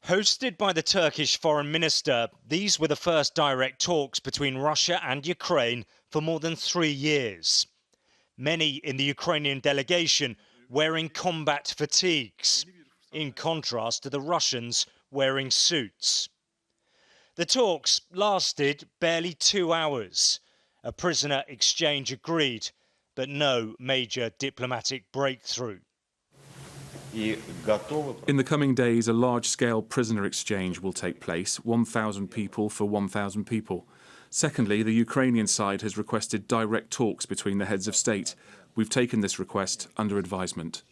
Hosted by the Turkish foreign minister, these were the first direct talks between Russia and Ukraine for more than 3 years. Many in the Ukrainian delegation wearing combat fatigues, in contrast to the Russians wearing suits. The talks lasted barely 2 hours. A prisoner exchange agreed, but no major diplomatic breakthrough. In the coming days, a large-scale prisoner exchange will take place, 1,000 people for 1,000 people. Secondly, the Ukrainian side has requested direct talks between the heads of state. We've taken this request under advisement.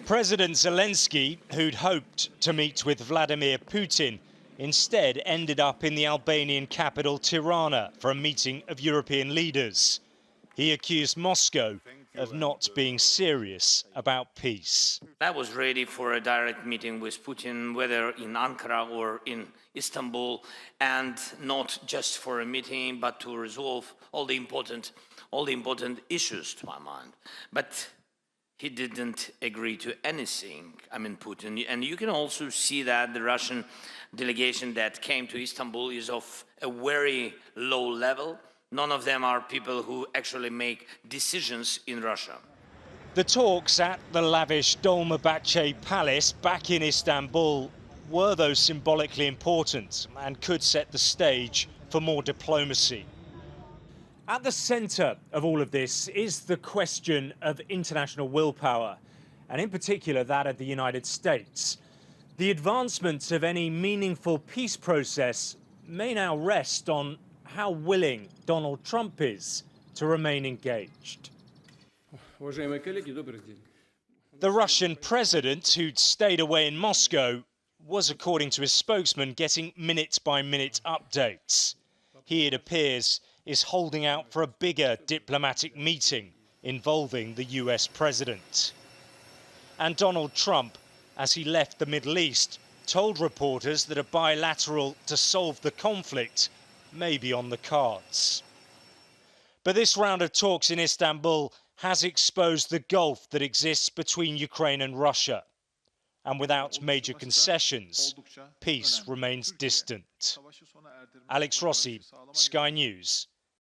President Zelensky, who'd hoped to meet with Vladimir Putin, instead ended up in the Albanian capital Tirana for a meeting of European leaders. He accused Moscow of not being serious about peace. I was ready for a direct meeting with Putin, whether in Ankara or in Istanbul, and not just for a meeting, but to resolve all the important issues to my mind. But he didn't agree to anything, Putin. And you can also see that the Russian delegation that came to Istanbul is of a very low level. None of them are people who actually make decisions in Russia. The talks at the lavish Dolmabahce Palace back in Istanbul were, though, symbolically important and could set the stage for more diplomacy. At the centre of all of this is the question of international willpower, and in particular that of the United States. The advancement of any meaningful peace process may now rest on how willing Donald Trump is to remain engaged. The Russian president, who'd stayed away in Moscow, was, according to his spokesman, getting minute-by-minute updates. He, it appears, is holding out for a bigger diplomatic meeting involving the US president. And Donald Trump, as he left the Middle East, told reporters that a bilateral to solve the conflict may be on the cards. But this round of talks in Istanbul has exposed the gulf that exists between Ukraine and Russia. And without major concessions, peace remains distant. Alex Rossi, Sky News.